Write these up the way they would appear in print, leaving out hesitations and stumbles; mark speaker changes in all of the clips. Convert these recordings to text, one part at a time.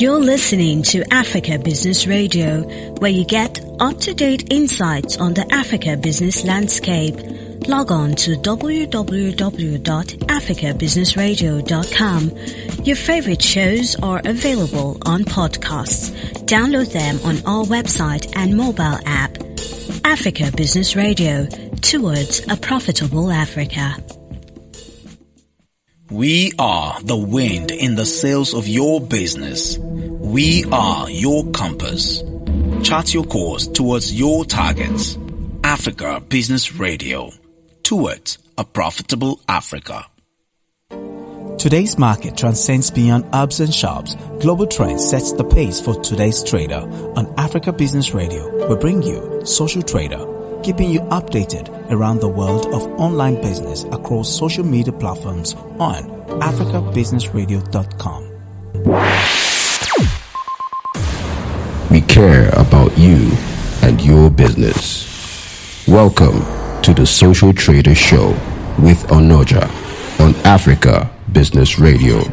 Speaker 1: You're listening to Africa Business Radio, where you get up-to-date insights on the Africa business landscape. Log on to www.africabusinessradio.com. Your favorite shows are available on podcasts. Download them on our website and mobile app. Africa Business Radio, towards a profitable Africa.
Speaker 2: We are the wind in the sails of your business. We are your compass. Chart your course towards your targets. Africa Business Radio, towards a profitable Africa.
Speaker 3: Today's market transcends beyond ups and shops. Global trends sets the pace for today's trader. On Africa Business Radio, we bring you Social Trader, keeping you updated around the world of online business across social media platforms on africabusinessradio.com.
Speaker 4: We care about you and your business. Welcome to the Social Trader Show with Onoja on Africa Business Radio.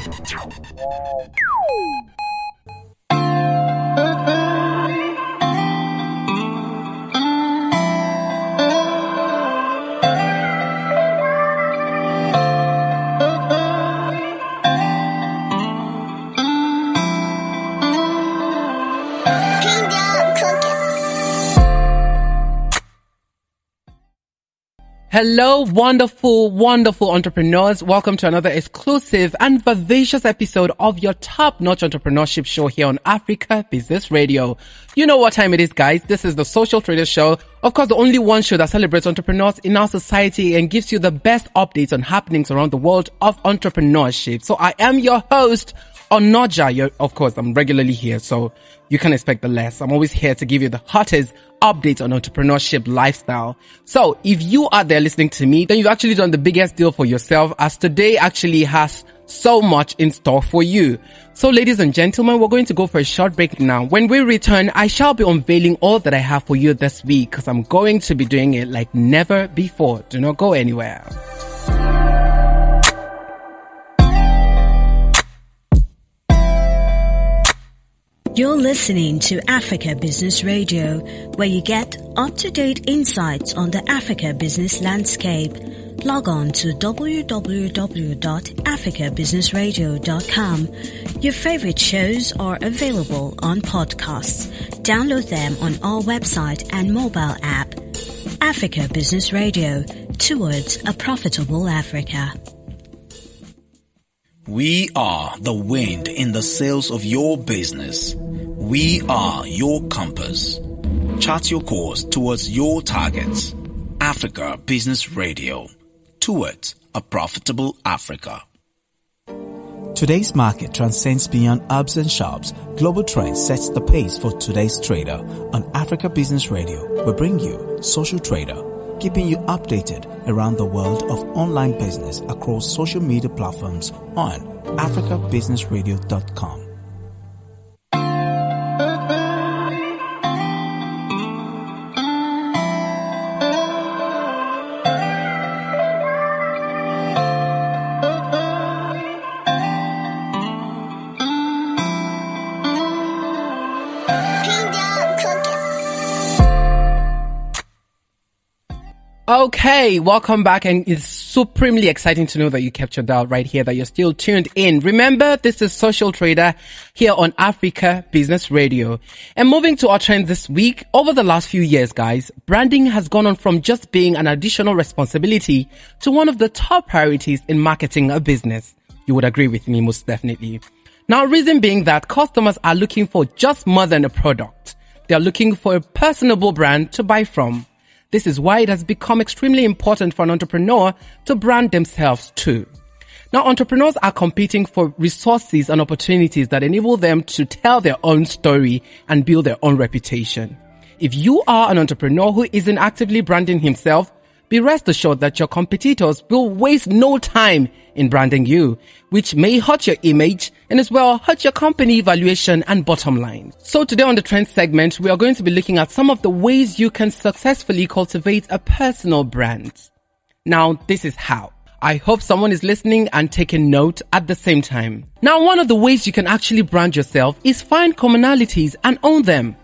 Speaker 5: Hello, wonderful, wonderful entrepreneurs. Welcome to another exclusive and vivacious episode of your top-notch entrepreneurship show here on Africa Business Radio. You know what time it is, guys. This is the Social Trader Show. Of course, the only one show that celebrates entrepreneurs in our society and gives you the best updates on happenings around the world of entrepreneurship. So I am your host, Onoja. Of course, I'm regularly here, so you can expect the less. I'm always here to give you the hottest updates on entrepreneurship lifestyle. So if you are there listening to me, then you've actually done the biggest deal for yourself, as today actually has so much in store for you. So ladies and gentlemen, we're going to go for a short break now. When we return, I shall be unveiling all that I have for you this week, because I'm going to be doing it like never before. Do not go anywhere.
Speaker 1: You're listening to Africa Business Radio, where you get up-to-date insights on the Africa business landscape. Log on to www.africabusinessradio.com. Your favorite shows are available on podcasts. Download them on our website and mobile app. Africa Business Radio, towards a profitable Africa.
Speaker 2: We are the wind in the sails of your business. We are your compass. Chart your course towards your targets. Africa Business Radio, towards a profitable Africa.
Speaker 3: Today's market transcends beyond ups and shops. Global trends sets the pace for today's trader. On Africa Business Radio, we bring you Social Trader, keeping you updated around the world of online business across social media platforms on africabusinessradio.com.
Speaker 5: Okay, welcome back, and it's supremely exciting to know that you kept your dial right here, that you're still tuned in. Remember, this is Social Trader here on Africa Business Radio. And moving to our trend this week, over the last few years, guys, branding has gone on from just being an additional responsibility to one of the top priorities in marketing a business. You would agree with me, most definitely. Now, reason being that customers are looking for just more than a product. They're looking for a personable brand to buy from. This is why it has become extremely important for an entrepreneur to brand themselves too. Now, entrepreneurs are competing for resources and opportunities that enable them to tell their own story and build their own reputation. If you are an entrepreneur who isn't actively branding himself, be rest assured that your competitors will waste no time in branding you, which may hurt your image and as well hurt your company valuation and bottom line. So today on the trend segment, we are going to be looking at some of the ways you can successfully cultivate a personal brand. Now, this is how. I hope someone is listening and taking note at the same time. Now, one of the ways you can actually brand yourself is find commonalities and own them.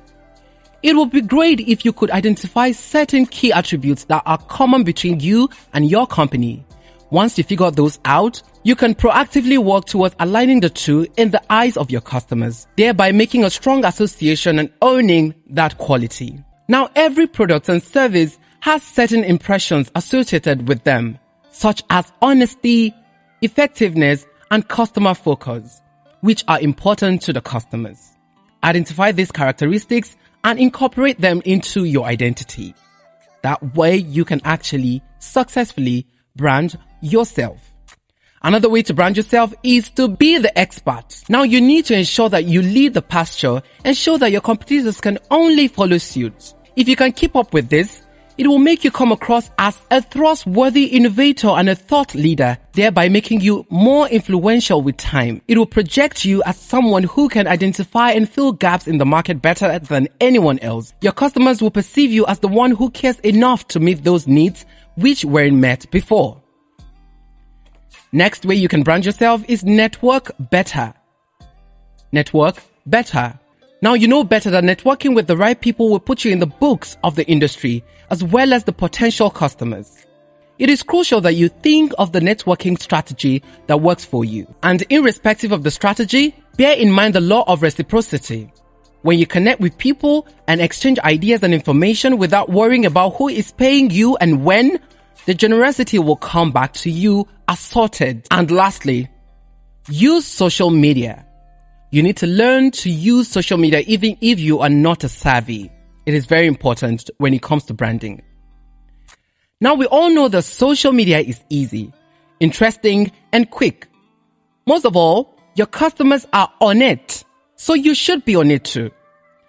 Speaker 5: It would be great if you could identify certain key attributes that are common between you and your company. Once you figure those out, you can proactively work towards aligning the two in the eyes of your customers, thereby making a strong association and owning that quality. Now, every product and service has certain impressions associated with them, such as honesty, effectiveness, and customer focus, which are important to the customers. Identify these characteristics and incorporate them into your identity. That way you can actually successfully brand yourself. Another way to brand yourself is to be the expert. Now you need to ensure that you lead the pasture and show that your competitors can only follow suit. If you can keep up with this, it will make you come across as a trustworthy innovator and a thought leader, thereby making you more influential with time. It will project you as someone who can identify and fill gaps in the market better than anyone else. Your customers will perceive you as the one who cares enough to meet those needs which weren't met before. Next way you can brand yourself is network better. Network better. Now you know better that networking with the right people will put you in the books of the industry as well as the potential customers. It is crucial that you think of the networking strategy that works for you. And irrespective of the strategy, bear in mind the law of reciprocity. When you connect with people and exchange ideas and information without worrying about who is paying you and when, the generosity will come back to you assorted. And lastly, use social media. You need to learn to use social media even if you are not a savvy. It is very important when it comes to branding. Now we all know that social media is easy, interesting, and quick. Most of all, your customers are on it, so you should be on it too.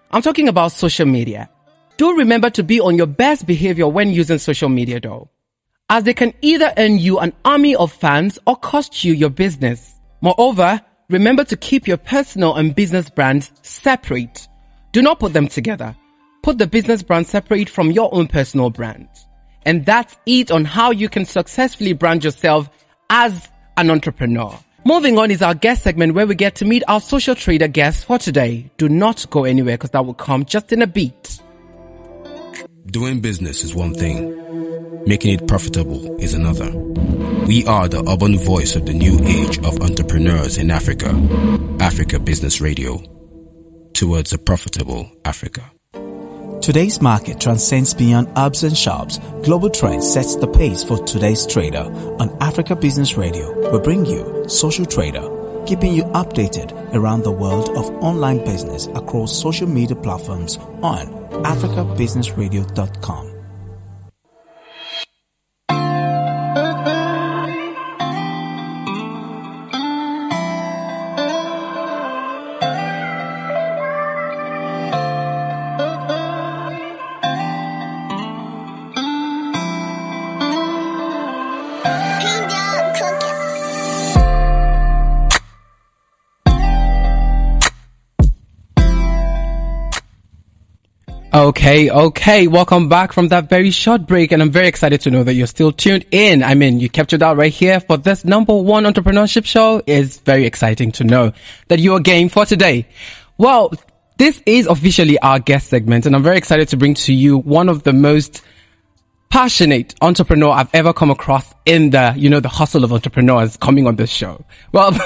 Speaker 5: I'm talking about social media. Do remember to be on your best behavior when using social media though, as they can either earn you an army of fans or cost you your business. Moreover, remember to keep your personal and business brands separate. Do not put them together. Put the business brand separate from your own personal brand. And that's it on how you can successfully brand yourself as an entrepreneur. Moving on is our guest segment where we get to meet our social trader guest for today. Do not go anywhere because that will come just in a bit.
Speaker 4: Doing business is one thing. Making it profitable is another. We are the urban voice of the new age of entrepreneurs in Africa. Africa Business Radio. Towards a profitable Africa.
Speaker 3: Today's market transcends beyond herbs and shops. Global trends sets the pace for today's trader. On Africa Business Radio, we bring you Social Trader, keeping you updated around the world of online business across social media platforms on africabusinessradio.com.
Speaker 5: Okay. Welcome back from that very short break, and I'm very excited to know that you're still tuned in. I mean, you captured out right here for this number one entrepreneurship show. It's very exciting to know that you are game for today. Well, this is officially our guest segment, and I'm very excited to bring to you one of the most passionate entrepreneur I've ever come across in the hustle of entrepreneurs coming on this show. Well,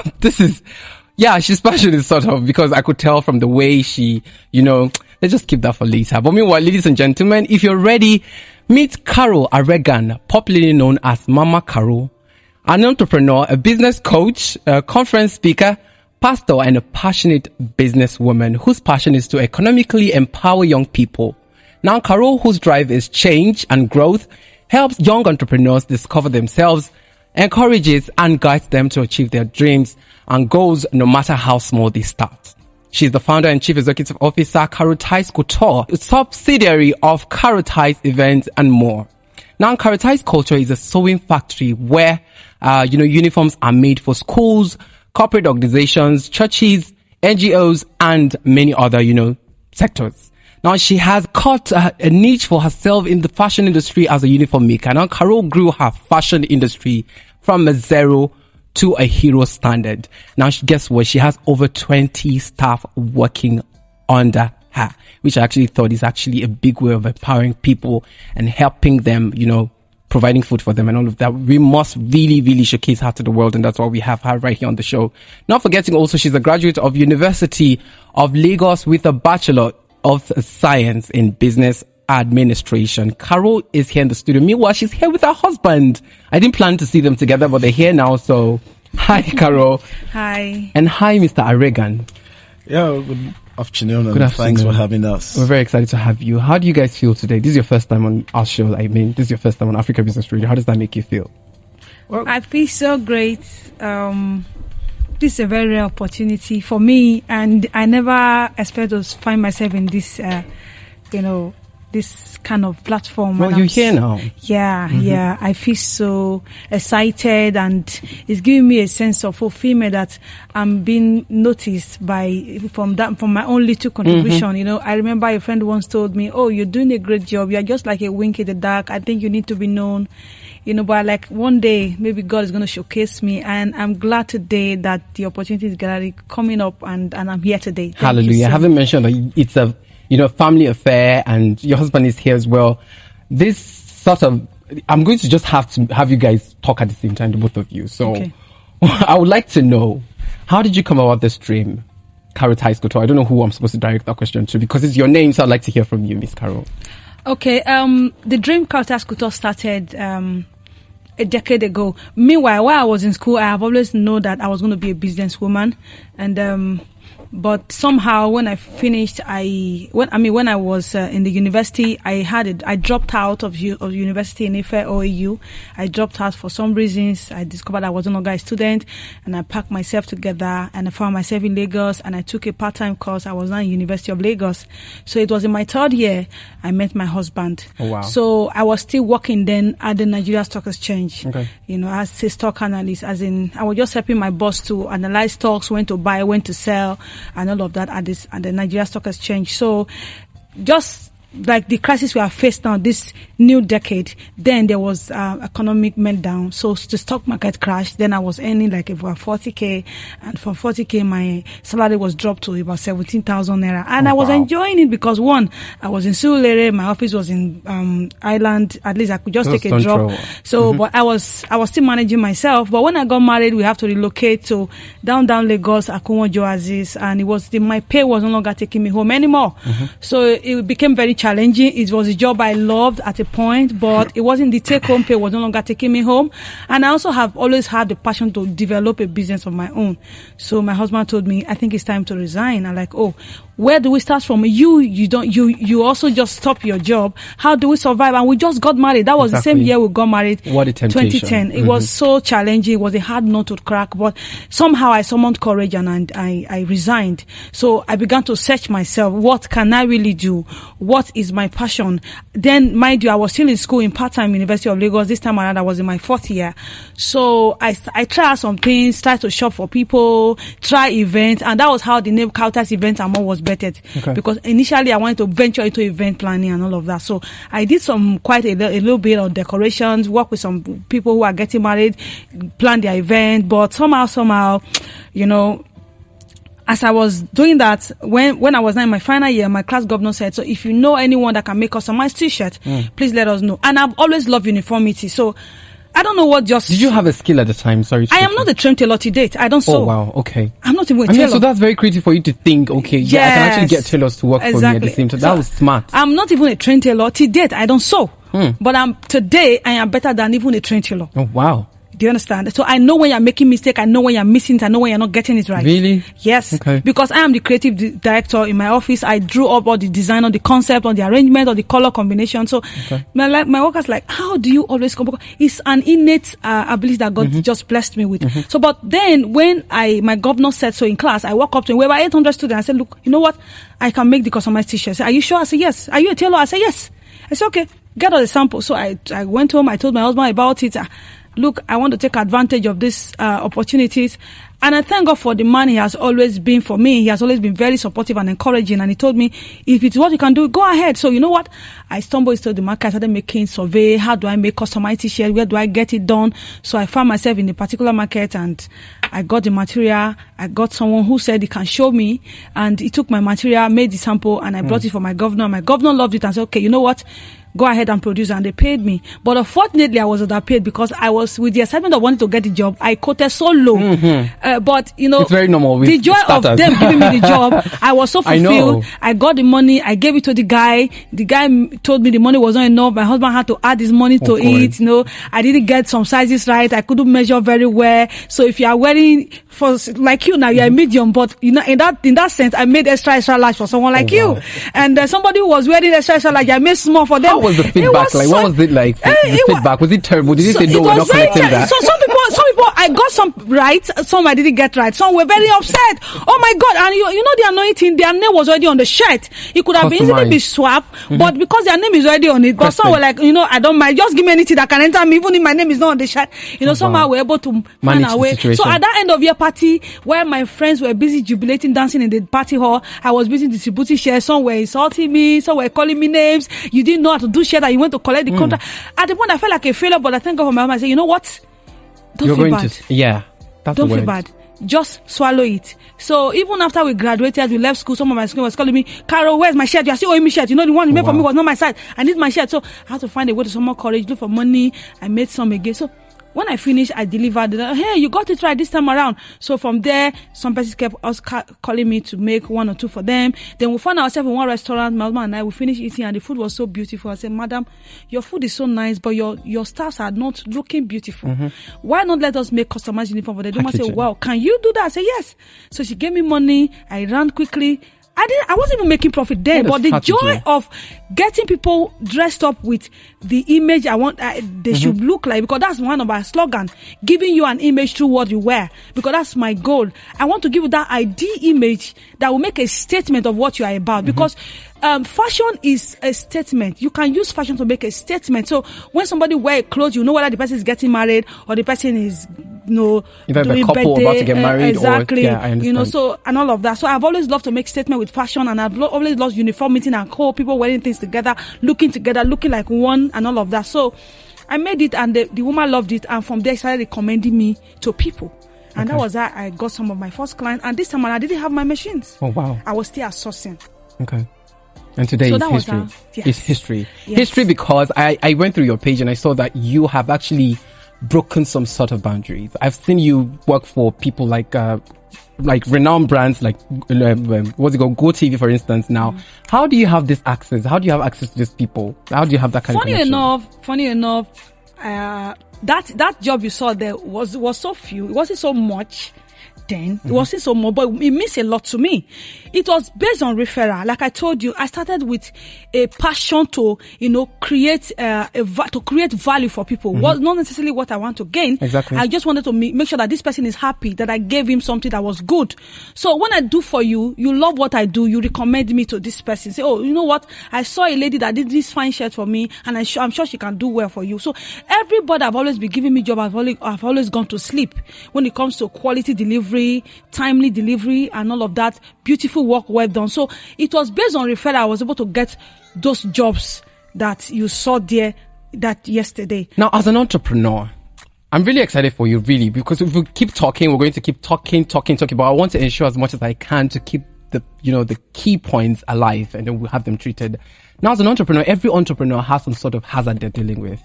Speaker 5: she's passionate sort of, because I could tell from the way she, let's just keep that for later. But meanwhile, ladies and gentlemen, if you're ready, meet Carol Arheghan, popularly known as Mama Carol, an entrepreneur, a business coach, a conference speaker, pastor, and a passionate businesswoman whose passion is to economically empower young people. Now, Carol, whose drive is change and growth, helps young entrepreneurs discover themselves, encourages and guides them to achieve their dreams and goals no matter how small they start. She's the founder and chief executive officer, Karotize Couture, a subsidiary of Karotize events and more. Now, Karotize Culture is a sewing factory where, uniforms are made for schools, corporate organizations, churches, NGOs, and many other, sectors. Now, she has cut a niche for herself in the fashion industry as a uniform maker. Now, Carol grew her fashion industry from a zero to a hero standard. Now, guess what? She has over 20 staff working under her, which I actually thought is actually a big way of empowering people and helping them, providing food for them and all of that. We must really, really showcase her to the world, and that's why we have her right here on the show. Not forgetting also, she's a graduate of University of Lagos with a Bachelor of Science in Business Administration. Karo is here in the studio. Meanwhile, she's here with her husband. I didn't plan to see them together, but they're here now. So, hi, Karo.
Speaker 6: Hi.
Speaker 5: And hi, Mr. Arheghan.
Speaker 7: Yeah, good afternoon, and
Speaker 5: Good afternoon.
Speaker 7: Thanks for having us.
Speaker 5: We're very excited to have you. How do you guys feel today? This is your first time on our show. This is your first time on Africa Business Radio. How does that make you feel?
Speaker 6: Well, I feel so great. This is a very rare opportunity for me, and I never expect to find myself in this, this kind of platform.
Speaker 5: Well, you're here now.
Speaker 6: Yeah. I feel so excited, and it's giving me a sense of fulfillment that I'm being noticed from my own little contribution. I remember a friend once told me, "Oh, you're doing a great job. You're just like a wink in the dark. I think you need to be known." But like one day, maybe God is going to showcase me, and I'm glad today that the opportunity is coming up, and I'm here today.
Speaker 5: Hallelujah. I haven't mentioned that it's a family affair, and your husband is here as well. This sort of, I'm going to just have you guys talk at the same time, the both of you. So
Speaker 6: okay.
Speaker 5: I would like to know, how did you come about this dream, Karotize couture? I don't know who I'm supposed to direct that question to, because it's your name, so I'd like to hear from you, Miss Karo.
Speaker 6: Okay, the dream Karotize couture started a decade ago. Meanwhile, while I was in school, I have always known that I was going to be a businesswoman, and but somehow when I finished, when I was in the university, I dropped out of university in Ife OAU. I dropped out for some reasons. I discovered I was no longer a student, and I packed myself together, and I found myself in Lagos, and I took a part-time course. I was now in University of Lagos. So it was in my third year I met my husband.
Speaker 5: Oh, wow.
Speaker 6: So I was still working then at the Nigeria Stock Exchange.
Speaker 5: Okay.
Speaker 6: As a stock analyst, as in I was just helping my boss to analyze stocks, when to buy, when to sell, and all of that at the Nigeria Stock Exchange. So just like the crisis we are faced now, this new decade, then there was economic meltdown. So the stock market crashed. Then I was earning like about 40K, and from 40K my salary was dropped to about 17,000 naira. And I was enjoying it because one, I was in Surulere, my office was in Island. At least I could just take a drop. So, but I was still managing myself. But when I got married, we have to relocate to down Lagos, Onoja, Aziz, and it was my pay was no longer taking me home anymore. So it became very challenging. It was a job I loved at a point, but it wasn't, the take-home pay was no longer taking me home. And I also have always had the passion to develop a business of my own. So my husband told me, I think it's time to resign. I'm like, oh, where do we start from? You also just stop your job. How do we survive? And we just got married. That was the same year we got married.
Speaker 5: What a temptation.
Speaker 6: 2010. It was so challenging. It was a hard nut to crack, but somehow I summoned courage and I resigned. So I began to search myself. What can I really do? What is my passion? Then, mind you, I was still in school in part-time University of Lagos. This time around, I was in my fourth year. So I tried some things, tried to shop for people, try events, and that was how the name Karotize Events and More was bettered. Okay. Because initially I wanted to venture into event planning and all of that. So I did quite a little bit of decorations, work with some people who are getting married, plan their event, but somehow, as I was doing that, when I was in my final year, my class governor said, so if you know anyone that can make customized t-shirt, please let us know. And I've always loved uniformity. So I don't know what just...
Speaker 5: Did you have a skill at the time? Sorry.
Speaker 6: I am not a trained tailor to date. I don't sew.
Speaker 5: Oh, wow. Okay.
Speaker 6: I'm not even a tailor.
Speaker 5: So that's very creative for you to think, okay, I can actually get tailors to work for me at the same time. That was smart.
Speaker 6: I'm not even a trained tailor. To date, I don't sew. But today, I am better than even a trained tailor.
Speaker 5: Oh, wow.
Speaker 6: Do you understand? So I know when you're making mistake. I know when you're missing it. I know when you're not getting it right.
Speaker 5: Really?
Speaker 6: Yes.
Speaker 5: Okay.
Speaker 6: Because I am the creative director in my office. I drew up all the design, on the concept, on the arrangement, on the color combination. So my workers like, how do you always come? It's an innate ability that God just blessed me with. So, but then when my governor said so in class, I walk up to him. We were 800 students. I said, look, you know what? I can make the customized t-shirts. Are you sure? I said, yes. Are you a tailor? I said, yes. I said, okay. Get all the samples. So I went home. I told my husband about it. look, I want to take advantage of these opportunities. And I thank God for the man he has always been for me. He has always been very supportive and encouraging. And he told me, if it's what you can do, go ahead. So you know what? I stumbled into the market. I started making survey. How do I make customized t-shirt? Where do I get it done? So I found myself in a particular market and I got the material. I got someone who said he can show me. And he took my material, made the sample, and I brought it for my governor. My governor loved it and said, okay, you know what? Go ahead and produce, and they paid me. But unfortunately, I was underpaid because I was with the excitement of wanting to get the job. I quoted so low. But you know,
Speaker 5: it's very normal with
Speaker 6: the joy
Speaker 5: starters.
Speaker 6: of them giving me the job, I was so fulfilled. I got the money. I gave it to the guy. The guy told me the money was not enough. My husband had to add his money to it. You know, I didn't get some sizes right. I couldn't measure very well. So if you are wearing for like you now, you are medium. But you know, in that sense, I made extra large for someone like you. And somebody who was wearing extra large, I made small for them.
Speaker 5: How was the feedback like? What was it like? The feedback, was it terrible? Did you say no, we're not collecting that?
Speaker 6: So some people, I got some right, some I didn't get right. Some were very upset. Oh my God! And you know the annoying thing, their name was already on the shirt. It could have easily been swapped, but because their name is already on it, but some were like, you know, I don't mind. Just give me anything that can enter me, even if my name is not on the shirt. You know, somehow we're able to find our way. So at that end of year party, where my friends were busy jubilating, dancing in the party hall, I was busy distributing shares. Some were insulting me, some were calling me names. You didn't know how to do share that you went to collect the contract. At the point, I felt like a failure, but I thank God for my mom. I said, you know what? Don't feel bad. Don't feel bad. Just swallow it. So even after we graduated, we left school, some of my school was calling me, Carol, where's my shirt? You are still owing me shirt. You know, the one you made for me was not my size. I need my shirt. So I had to find a way to some more courage, look for money. I made some again. So when I finished, I delivered. Hey, you got it right this time around. So from there, some persons kept us calling me to make one or two for them. Then we found ourselves in one restaurant. My husband and I, we finished eating, and the food was so beautiful. I said, Madam, your food is so nice, but your staffs are not looking beautiful. Why not let us make customized uniform for them? The woman said, wow, can you do that? I said, yes. So she gave me money. I ran quickly. I wasn't even making profit then, but the joy of getting people dressed up with the image I want they should look like, because that's one of our slogan, giving you an image through what you wear, because that's my goal. I want to give you that ideal image that will make a statement of what you are about, because fashion is a statement. You can use fashion to make a statement. So when somebody wear clothes, you know whether the person is getting married or the person is, you know,
Speaker 5: either
Speaker 6: doing
Speaker 5: the couple
Speaker 6: birthday,
Speaker 5: about to get married,
Speaker 6: exactly.
Speaker 5: Or, I understand.
Speaker 6: You know, so and all of that. So I've always loved to make statement with fashion, and I've always loved uniformity and co, people wearing things together, looking like one, and all of that. So I made it, and the woman loved it, and from there started recommending me to people. And that was how I got some of my first clients. And this time I didn't have my machines.
Speaker 5: Oh wow!
Speaker 6: I was still outsourcing.
Speaker 5: Okay. And today is history. It's history. Yes. History, because I went through your page and I saw that you have actually broken some sort of boundaries. I've seen you work for people like renowned brands like what's it called, Go TV, for instance. Now, how do you have this access? How do you have access to these people? How do you have that kind of connection?
Speaker 6: Funny enough, that job you saw there was so few. It wasn't so much. Then it wasn't so much, but it means a lot to me. It was based on referral. Like I told you, I started with a passion to, you know, create value for people. Not necessarily what I want to gain.
Speaker 5: Exactly.
Speaker 6: I just wanted to make sure that this person is happy, that I gave him something that was good. So when I do for you, you love what I do, you recommend me to this person. Say, oh, you know what? I saw a lady that did this fine shirt for me, and I'm sure she can do well for you. So everybody I've always been giving me job, I've always gone to sleep when it comes to quality delivery, timely delivery, and all of that, beautiful work well done. So it was based on referral. I was able to get those jobs that you saw there that yesterday.
Speaker 5: Now, as an entrepreneur, I'm really excited for you, really, because if we keep talking, we're going to keep talking, but I want to ensure as much as I can to keep the key points alive, and then we'll have them treated. Now, as an entrepreneur, every entrepreneur has some sort of hazard they're dealing with.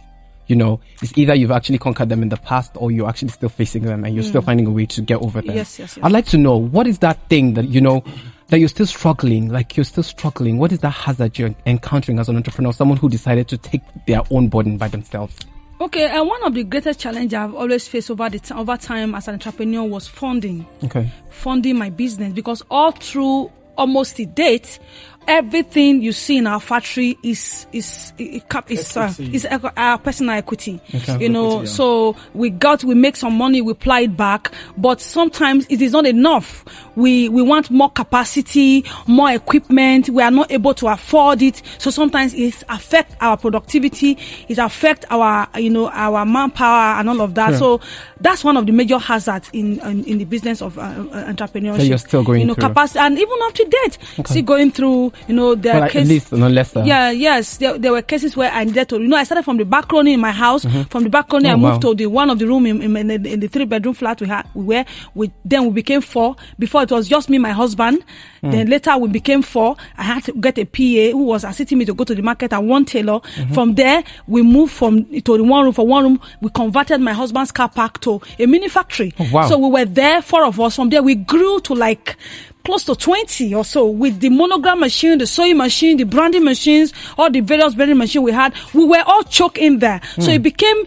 Speaker 5: You know, it's either you've actually conquered them in the past, or you're actually still facing them and you're still finding a way to get over them.
Speaker 6: Yes.
Speaker 5: I'd like to know, what is that thing that, you know, that you're still struggling? Like, you're still struggling. What is that hazard you're encountering as an entrepreneur, someone who decided to take their own burden by themselves?
Speaker 6: Okay, and one of the greatest challenges I've always faced over time as an entrepreneur was funding.
Speaker 5: Okay.
Speaker 6: Funding my business, because all through almost to date, everything you see in our factory is our personal equity.
Speaker 5: Okay.
Speaker 6: You know,
Speaker 7: Equity, yeah.
Speaker 6: so we make some money, we apply it back, but sometimes it is not enough. We want more capacity, more equipment. We are not able to afford it. So sometimes it affects our productivity. It affects our manpower and all of that.
Speaker 5: Sure.
Speaker 6: So that's one of the major hazards in the business of entrepreneurship.
Speaker 5: That you're still going through.
Speaker 6: Capacity, and even up to date, still going through. There are
Speaker 5: At
Speaker 6: cases.
Speaker 5: least not lesser.
Speaker 6: Yeah, yes. There were cases where I needed to. I started from the balcony in my house. From the balcony, I moved to the one of the room in the 3-bedroom flat then we became 4. Before it was just me, my husband. Then later we became 4. I had to get a PA who was assisting me to go to the market and one tailor. From there, we moved to the one room. For one room, we converted my husband's car park to a mini factory.
Speaker 5: Oh, wow.
Speaker 6: So we were there, 4 of us. From there, we grew to like close to 20 or so with the monogram machine, the sewing machine, the branding machines, all the various branding machines we had. We were all choked in there. So it became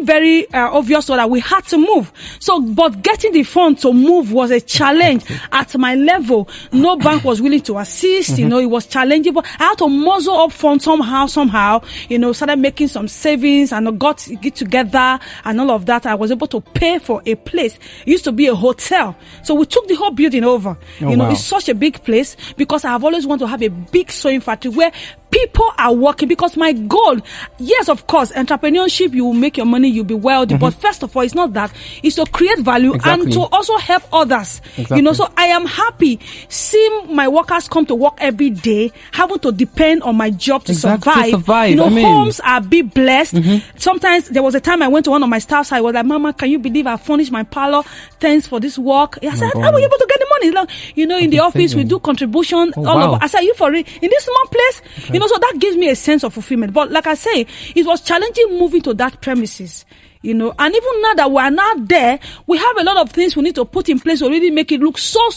Speaker 6: very obvious that we had to move. So, but getting the fund to move was a challenge at my level. No bank was willing to assist. It was challenging, but I had to muzzle up funds somehow. Started making some savings and got it together and all of that. I was able to pay for a place. It used to be a hotel. So we took the whole building over.
Speaker 5: Wow.
Speaker 6: It's such a big place because I have always wanted to have a big sewing factory where people are working, because my goal, yes, of course, entrepreneurship, you will make your money, you'll be wealthy, but first of all, it's not that. It's to create value and to also help others.
Speaker 5: Exactly.
Speaker 6: So I am happy seeing my workers come to work every day, having to depend on my job to survive. Homes are be blessed. Sometimes there was a time I went to one of my staffs, I was like, Mama, can you believe I furnished my parlor? Thanks for this work. I said, how were you able to get the money? In the office, we do contribution. I said, you for it? In this small place? So that gives me a sense of fulfillment. But like I say, it was challenging moving to that premises. And even now that we are not there, we have a lot of things we need to put in place to really make it look so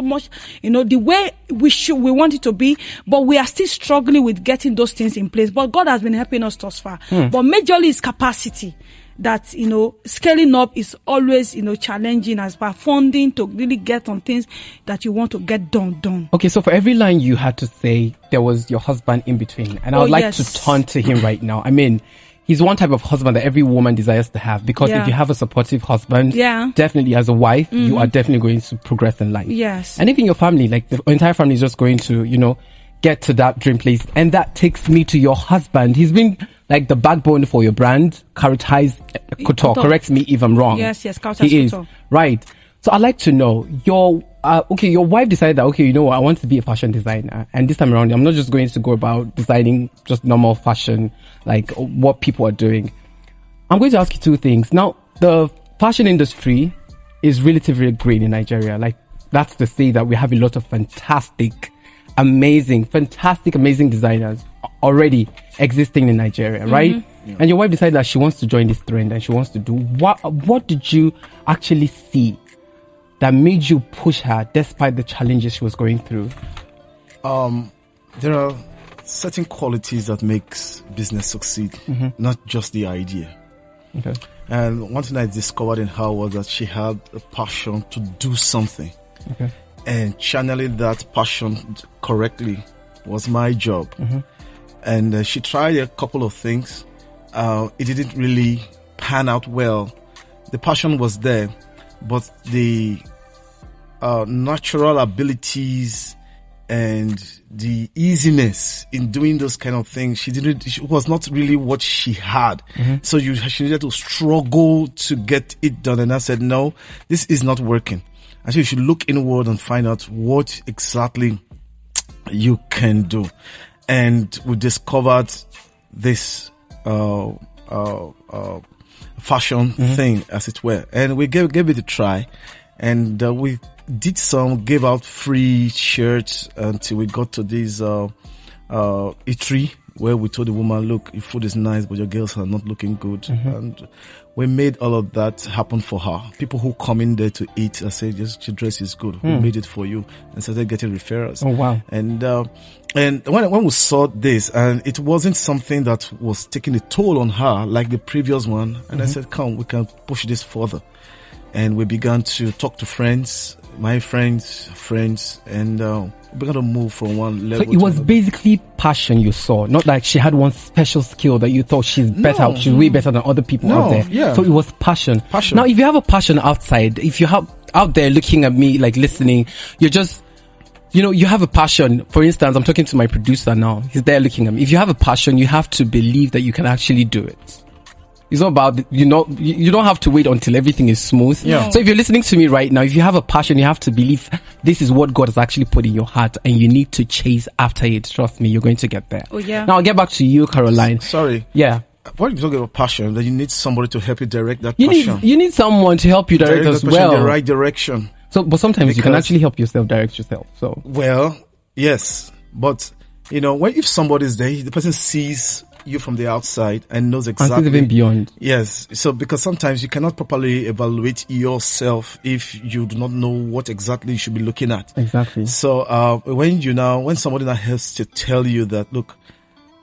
Speaker 6: much, the way we want it to be. But we are still struggling with getting those things in place. But God has been helping us thus far. But majorly is capacity. That, scaling up is always, challenging as per funding to really get on things that you want to get done.
Speaker 5: Okay, so for every line you had to say, there was your husband in between. And I would like to turn to him right now. I mean, he's one type of husband that every woman desires to have, because if you have a supportive husband, definitely as a wife, you are definitely going to progress in life.
Speaker 6: Yes.
Speaker 5: And even your family, like the entire family is just going to, get to that dream place. And that takes me to your husband. He's been like the backbone for your brand, Karotize couture. Correct me if I'm wrong.
Speaker 6: Yes, Karotize couture.
Speaker 5: Right. So I'd like to know, your wife decided that, I want to be a fashion designer. And this time around, I'm not just going to go about designing just normal fashion, like what people are doing. I'm going to ask you 2 things. Now, the fashion industry is relatively green in Nigeria. Like, that's to say that we have a lot of fantastic, amazing designers already existing in Nigeria, right? Yeah. And your wife decided that she wants to join this trend and she wants to do what did you actually see that made you push her despite the challenges she was going through?
Speaker 7: There are certain qualities that makes business succeed, not just the idea.
Speaker 5: Okay.
Speaker 7: And one thing I discovered in her was that she had a passion to do something.
Speaker 5: Okay.
Speaker 7: And channeling that passion correctly was my job. And she tried a couple of things. It didn't really pan out well. The passion was there, but the natural abilities and the easiness in doing those kind of things, it was not really what she had. So she needed to struggle to get it done. And I said, no, this is not working. I said, you should look inward and find out what exactly you can do. And we discovered this fashion thing, as it were. And we gave it a try. And we gave out free shirts until we got to this eatery where we told the woman, look, your food is nice, but your girls are not looking good. And we made all of that happen for her. People who come in there to eat, I say, just your dress is good. We made it for you, and started getting referrals.
Speaker 5: Oh wow!
Speaker 7: And when we saw this, and it wasn't something that was taking a toll on her like the previous one, and I said, come, we can push this further. and we began to talk to friends, my friends, and we began to move from one level.
Speaker 5: So it was basically passion you saw, not like she had one special skill that you thought she's better, she's way better than other people out there.
Speaker 7: Yeah.
Speaker 5: So it was passion. Now, if you have a passion outside, if you have out there looking at me, like listening, you're just, you have a passion. For instance, I'm talking to my producer now. He's there looking at me. If you have a passion, you have to believe that you can actually do it. It's not about, you don't have to wait until everything is smooth.
Speaker 7: Yeah.
Speaker 5: So if you're listening to me right now, if you have a passion, you have to believe this is what God has actually put in your heart and you need to chase after it. Trust me, you're going to get there.
Speaker 6: Oh, yeah.
Speaker 5: Now I'll get back to you, Caroline.
Speaker 7: Sorry.
Speaker 5: Yeah.
Speaker 7: When you talk about passion, then you need somebody to help you direct that passion.
Speaker 5: You need someone to help you direct as well.
Speaker 7: In the right direction.
Speaker 5: So, but sometimes you can actually help yourself direct yourself. So,
Speaker 7: well, yes, but if somebody's there, the person sees you from the outside and knows exactly.
Speaker 5: And even beyond.
Speaker 7: Yes. So, because sometimes you cannot properly evaluate yourself if you do not know what exactly you should be looking at.
Speaker 5: Exactly.
Speaker 7: So, when somebody now has to tell you that, look,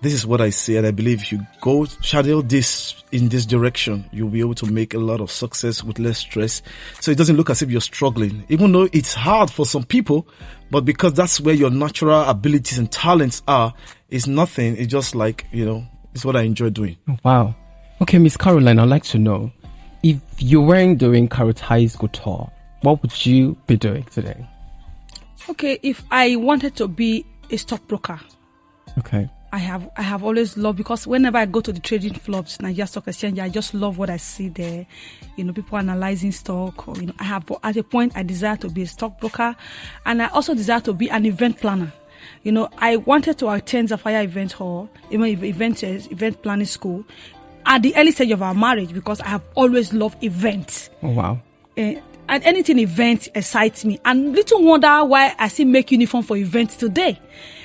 Speaker 7: this is what I see, and I believe if you go channel this in this direction, you'll be able to make a lot of success with less stress. So it doesn't look as if you're struggling, even though it's hard for some people, but because that's where your natural abilities and talents are, it's nothing. It's just like, it's what I enjoy doing.
Speaker 5: Wow. Okay, Miss Caroline, I'd like to know, if you weren't doing Karotize couture, what would you be doing today?
Speaker 6: Okay, if I wanted to be a stockbroker.
Speaker 5: Okay.
Speaker 6: I have always loved, because whenever I go to the trading floors, Nigeria Stock Exchange, I just love what I see there. People analyzing stock. Or, I have, at a point, I desire to be a stockbroker, and I also desire to be an event planner. I wanted to attend Zafaya Event Hall, event planning school, at the early stage of our marriage, because I have always loved events.
Speaker 5: Oh, wow.
Speaker 6: And anything event excites me. And little wonder why I still make uniform for events today.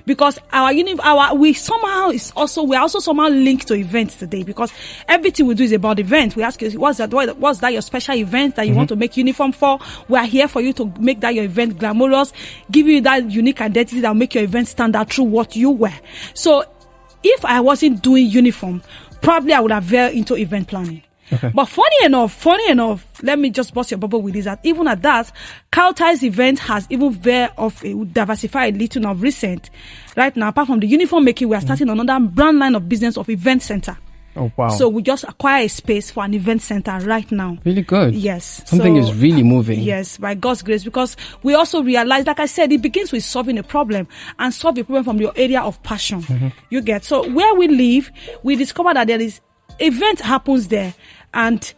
Speaker 6: Because we're also somehow linked to events today, because everything we do is about events. We ask you, what's that your special event that you want to make uniform for? We are here for you to make that your event glamorous, give you that unique identity that will make your event stand out through what you wear. So if I wasn't doing uniform, probably I would have veered into event planning.
Speaker 5: Okay.
Speaker 6: But funny enough, let me just bust your bubble with this, that even at that, Karotize event has even diversified a little now recent. Right now, apart from the uniform making, we are starting another brand line of business of event center.
Speaker 5: Oh, wow.
Speaker 6: So we just acquire a space for an event center right now.
Speaker 5: Really good.
Speaker 6: Yes.
Speaker 5: Something is really moving.
Speaker 6: Yes, by God's grace, because we also realize, like I said, it begins with solving a problem, and solve a problem from your area of passion. You get. So where we live, we discover that there is event happens there, and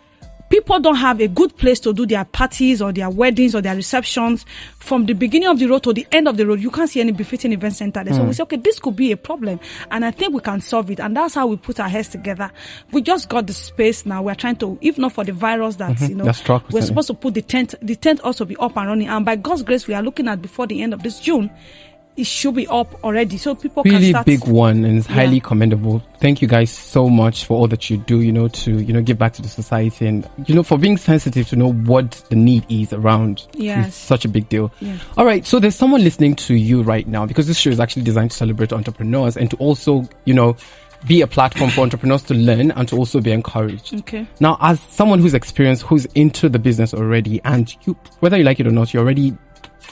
Speaker 6: people don't have a good place to do their parties or their weddings or their receptions. From the beginning of the road to the end of the road, you can't see any befitting event center there. So we say, okay, this could be a problem, and I think we can solve it. And that's how we put our heads together. We just got the space now. We're trying to, if not for the virus that, we're supposed to put the tent also be up and running. And by God's grace, we are looking at before the end of this June, it should be up already, so people
Speaker 5: really
Speaker 6: can start.
Speaker 5: Big one, and it's highly commendable. Thank you guys so much for all that you do, to give back to the society, and for being sensitive to know what the need is around.
Speaker 6: Yes,
Speaker 5: it's such a big deal.
Speaker 6: Yeah.
Speaker 5: All right, so there's someone listening to you right now, because this show is actually designed to celebrate entrepreneurs and to also be a platform for entrepreneurs to learn and to also be encouraged.
Speaker 6: Okay.
Speaker 5: Now, as someone who's experienced, who's into the business already, and whether you like it or not, you're already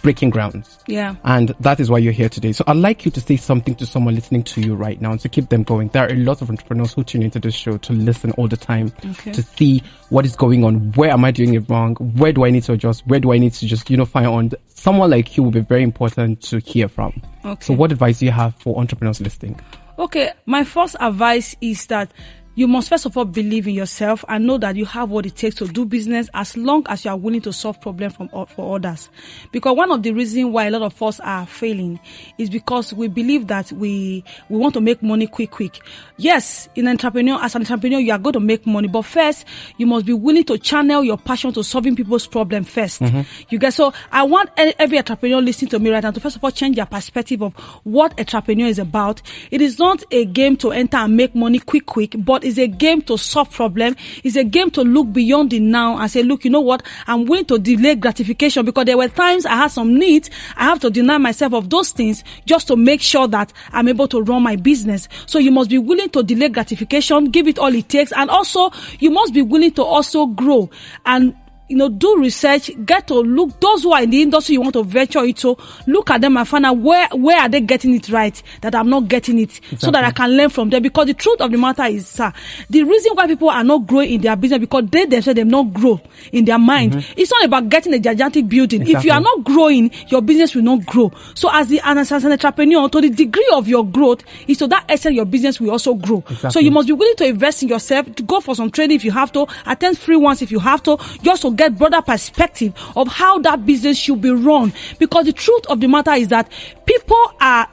Speaker 5: breaking grounds.
Speaker 6: Yeah.
Speaker 5: And that is why you're here today. So I'd like you to say something to someone listening to you right now and to keep them going. There are a lot of entrepreneurs who tune into this show to listen all the time, to see what is going on. Where am I doing it wrong? Where do I need to adjust? Where do I need to just, find on? Someone like you will be very important to hear from.
Speaker 6: Okay.
Speaker 5: So what advice do you have for entrepreneurs listening?
Speaker 6: Okay. My first advice is that you must first of all believe in yourself and know that you have what it takes to do business, as long as you are willing to solve problems for others. Because one of the reasons why a lot of us are failing is because we believe that we want to make money quick. Yes, as an entrepreneur, you are going to make money, but first you must be willing to channel your passion to solving people's problems first. You get. So I want every entrepreneur listening to me right now to first of all change their perspective of what entrepreneur is about. It is not a game to enter and make money quick, but it's a game to solve problem. It's a game to look beyond the now and say, look, you know what? I'm willing to delay gratification, because there were times I had some needs. I have to deny myself of those things just to make sure that I'm able to run my business. So you must be willing to delay gratification, give it all it takes. And also, you must be willing to also grow and do research, get to look, those who are in the industry you want to venture into, look at them and find out where are they getting it right, that I'm not getting it, so that I can learn from them. Because the truth of the matter is, the reason why people are not growing in their business, because they themselves not grow in their mind. It's not about getting a gigantic building. If you are not growing, your business will not grow. So as an entrepreneur, to the degree of your growth is to that extent your business will also grow. So you must be willing to invest in yourself, to go for some training if you have to, attend free ones if you have to, just to get broader perspective of how that business should be run. Because the truth of the matter is that people are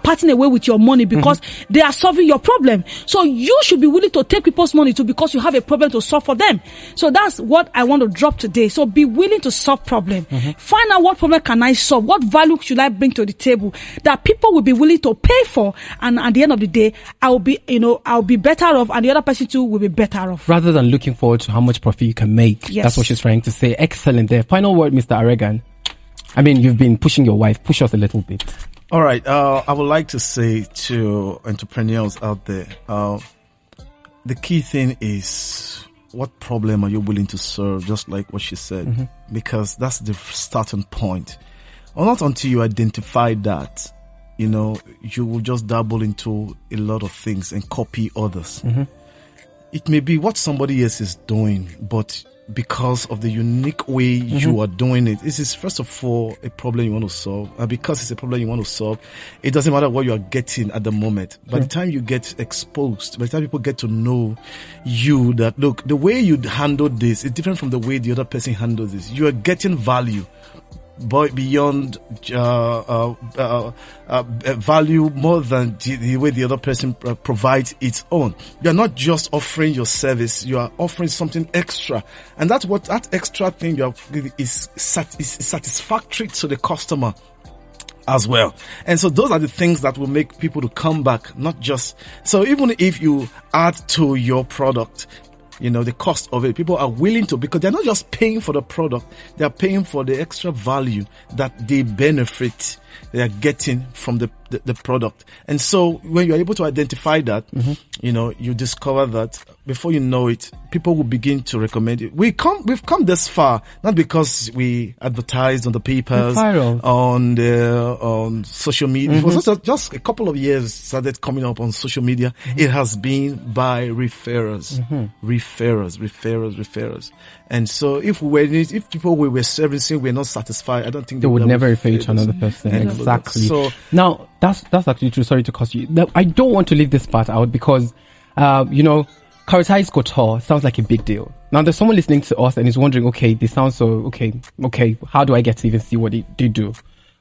Speaker 6: parting away with your money because they are solving your problem. So you should be willing to take people's money too, because you have a problem to solve for them. So that's what I want to drop today. So be willing to solve problem. Find out what problem can I solve, what value should I bring to the table that people will be willing to pay for, and at the end of the day I'll be better off, and the other person too will be better off, rather
Speaker 5: than looking forward to how much profit you can make. Yes. That's what she's trying to say. Excellent there. Final word, Mr. Arheghan. I mean, you've been pushing your wife. Push us a little bit.
Speaker 7: All right. I would like to say to entrepreneurs out there, the key thing is, what problem are you willing to solve? Just like what she said, because that's the starting point. Or not until you identify that, you will just dabble into a lot of things and copy others. It may be what somebody else is doing, but because of the unique way you are doing it, this is first of all a problem you want to solve. And because it's a problem you want to solve, it doesn't matter what you are getting at the moment. By the time you get exposed, by the time people get to know you, that look, the way you handle this is different from the way the other person handles this. You are getting value beyond value more than the way the other person provides its own. You're not just offering your service, you are offering something extra, and that's what that extra thing is satisfactory to the customer as well. And so those are the things that will make people to come back, not just so even if you add to your product, the cost of it, people are willing to, because they're not just paying for the product, they're paying for the extra value that they benefit they are getting from the product. And so when you're able to identify that, you discover that before you know it, people will begin to recommend it. We've come this far, not because we advertised on the papers, on social media. It was just a couple of years started coming up on social media. It has been by referrals. And so if people we were servicing were not satisfied, I don't think
Speaker 5: they would never refer you to another person. Exactly. So now that's actually true. Sorry to cost you. I don't want to leave this part out because, Karotize couture sounds like a big deal. Now there's someone listening to us and is wondering, okay, this sounds so okay. How do I get to even see what they do?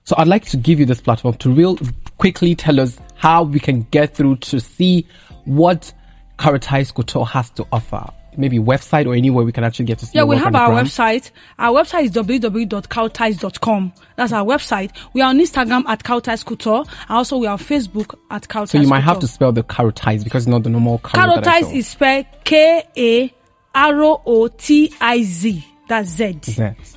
Speaker 5: So I'd like to give you this platform to real quickly tell us how we can get through to see what Karotize couture has to offer. Maybe website or anywhere we can actually get to see.
Speaker 6: Yeah, we have our website. Our website is www.karotize.com. That's our website. We are on Instagram at Karotize couture. And also we are on Facebook at Karotize couture.
Speaker 5: So you might have to spell the Karotize because it's not the normal
Speaker 6: Karotize is spelled Karotiz. That's Z.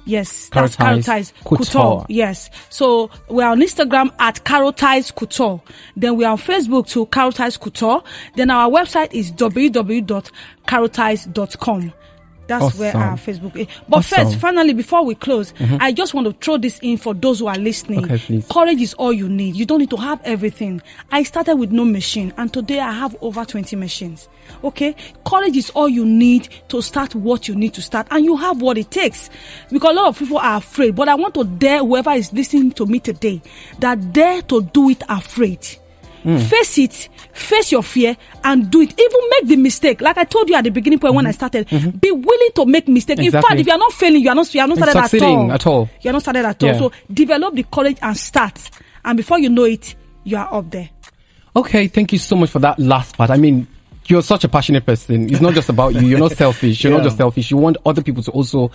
Speaker 6: Yes, that's Karotize couture. Yes. So we are on Instagram at Karotize couture. Then we are on Facebook to Karotize couture. Then our website is www.karotize.com. That's where our Facebook is. But first, finally, before we close, I just want to throw this in for those who are listening.
Speaker 5: Okay, please.
Speaker 6: Courage is all you need. You don't need to have everything. I started with no machine, and today I have over 20 machines. Okay? Courage is all you need to start what you need to start, and you have what it takes. Because a lot of people are afraid, but I want to dare whoever is listening to me today, that dare to do it afraid. Face it, face your fear, and do it. Even make the mistake. Like I told you at the beginning point when I started, be willing to make mistakes. Exactly. In fact, if you are not failing, you are not started at all. You are not started at all. So develop the courage and start. And before you know it, you are up there.
Speaker 5: Okay, thank you so much for that last part. I mean, you're such a passionate person. It's not just about you. You're not selfish. You're not just selfish. You want other people to also,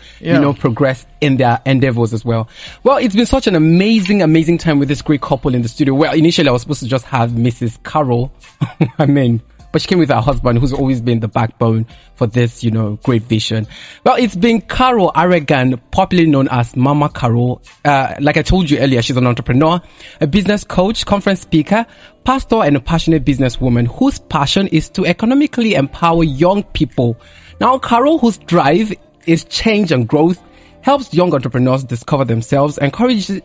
Speaker 5: progress in their endeavors as well. Well, it's been such an amazing, amazing time with this great couple in the studio. Well, initially I was supposed to just have Mrs. Carol. But she came with her husband, who's always been the backbone for this, great vision. Well, it's been Carol Arheghan, popularly known as Mama Carol. Like I told you earlier, she's an entrepreneur, a business coach, conference speaker, pastor, and a passionate businesswoman whose passion is to economically empower young people. Now, Carol, whose drive is change and growth, helps young entrepreneurs discover themselves, encourages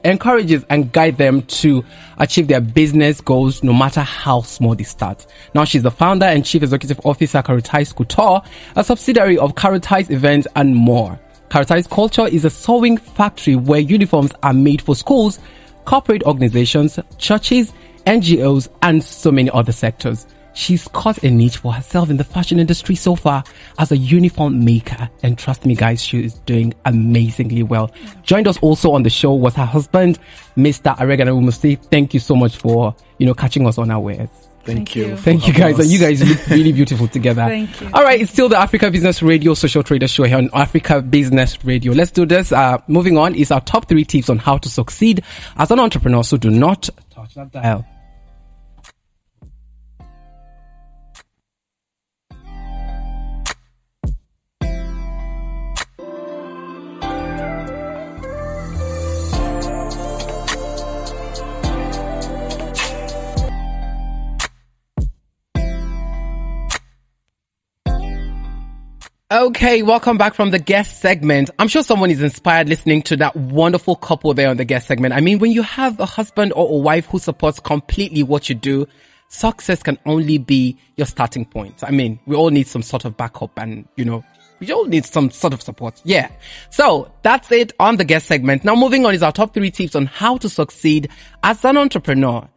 Speaker 5: and guide them to achieve their business goals no matter how small they start. Now she's the founder and chief executive officer Karotize Couture, a subsidiary of Karotize Events and more. Karotize Culture is a sewing factory where uniforms are made for schools, corporate organizations, churches, NGOs, and so many other sectors. She's caught a niche for herself in the fashion industry so far as a uniform maker. And trust me, guys, she is doing amazingly well. Joined us also on the show was her husband, Mr. Arheghan. Thank you so much for, catching us on our wares.
Speaker 7: Thank you.
Speaker 5: Thank you, guys. And you guys look really beautiful together.
Speaker 6: Thank you.
Speaker 5: All right. It's still the Africa Business Radio Social Trader Show here on Africa Business Radio. Let's do this. Moving on is our top 3 tips on how to succeed as an entrepreneur. So do not touch that dial. Okay, welcome back from the guest segment. I'm sure someone is inspired listening to that wonderful couple there on the guest segment. I mean, when you have a husband or a wife who supports completely what you do, success can only be your starting point. I mean, we all need some sort of backup and, we all need some sort of support. Yeah. So that's it on the guest segment. Now moving on is our top 3 tips on how to succeed as an entrepreneur.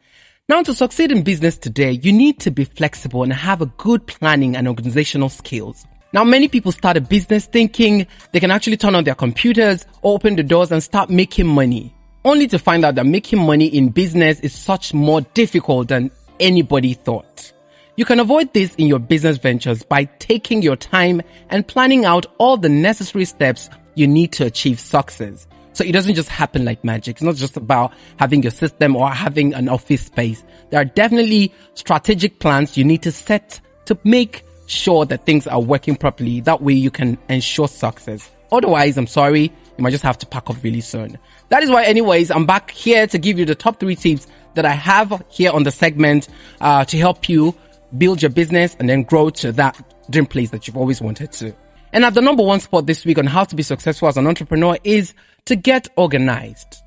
Speaker 5: Now, to succeed in business today, you need to be flexible and have a good planning and organizational skills. Now, many people start a business thinking they can actually turn on their computers, open the doors and start making money, only to find out that making money in business is such more difficult than anybody thought. You can avoid this in your business ventures by taking your time and planning out all the necessary steps you need to achieve success. So it doesn't just happen like magic. It's not just about having your system or having an office space. There are definitely strategic plans you need to set to make sure that things are working properly. That way you can ensure success. Otherwise, I'm sorry, you might just have to pack up really soon. That is why anyways, I'm back here to give you the top 3 tips that I have here on the segment, to help you build your business and then grow to that dream place that you've always wanted to. And at the number 1 spot this week on how to be successful as an entrepreneur is to get organized.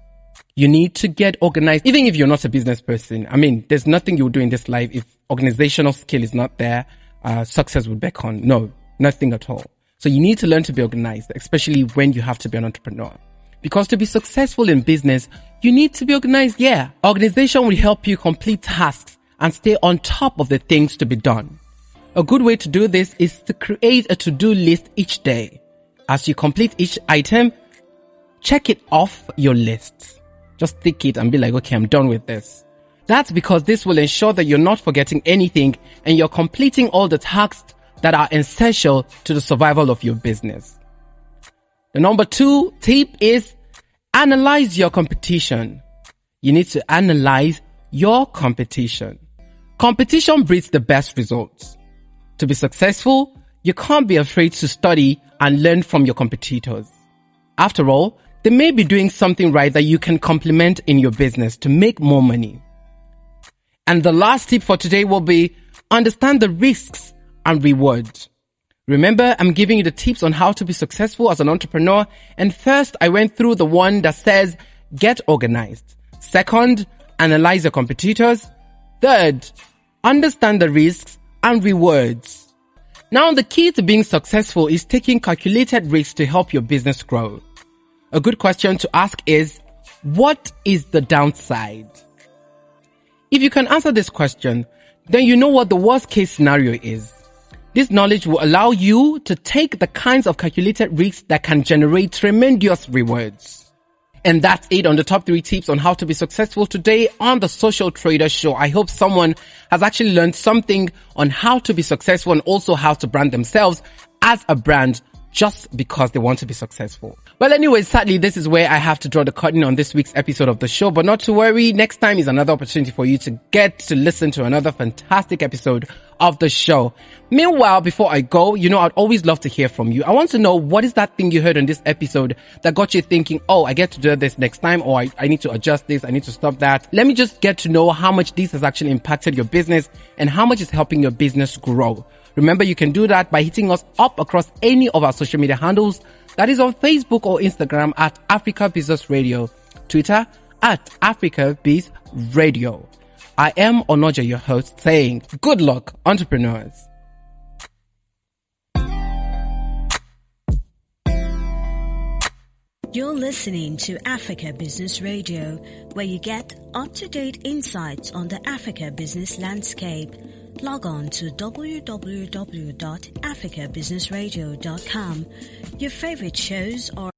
Speaker 5: You need to get organized, even if you're not a business person. I mean, there's nothing you'll do in this life if organizational skill is not there. Success will beckon. No, nothing at all. So you need to learn to be organized, especially when you have to be an entrepreneur. Because to be successful in business, you need to be organized. Yeah. Organization will help you complete tasks and stay on top of the things to be done. A good way to do this is to create a to-do list each day. As you complete each item, check it off your list. Just tick it and be like, okay, I'm done with this. That's because this will ensure that you're not forgetting anything and you're completing all the tasks that are essential to the survival of your business. The number 2 tip is analyze your competition. You need to analyze your competition. Competition breeds the best results. To be successful, you can't be afraid to study and learn from your competitors. After all, they may be doing something right that you can complement in your business to make more money. And the last tip for today will be understand the risks and rewards. Remember, I'm giving you the tips on how to be successful as an entrepreneur. And first, I went through the one that says, get organized. Second, analyze your competitors. Third, understand the risks and rewards. Now, the key to being successful is taking calculated risks to help your business grow. A good question to ask is, what is the downside? If you can answer this question, then you know what the worst case scenario is. This knowledge will allow you to take the kinds of calculated risks that can generate tremendous rewards. And that's it on the top 3 tips on how to be successful today on the Social Trader Show. I hope someone has actually learned something on how to be successful and also how to brand themselves as a brand just because they want to be successful. Well, anyways, sadly, this is where I have to draw the curtain on this week's episode of the show, but not to worry. Next time is another opportunity for you to get to listen to another fantastic episode of the show. Meanwhile, before I go, I'd always love to hear from you. I want to know, what is that thing you heard on this episode that got you thinking, oh, I get to do this next time, or I need to adjust this, I need to stop that. Let me just get to know how much this has actually impacted your business and how much is helping your business grow. Remember, you can do that by hitting us up across any of our social media handles. That is on Facebook or Instagram at Africa Business Radio, Twitter at Africa Biz Radio. I am Onoja, your host, saying good luck, entrepreneurs.
Speaker 1: You're listening to Africa Business Radio, where you get up-to-date insights on the Africa business landscape. Log on to www.africabusinessradio.com. Your favorite shows are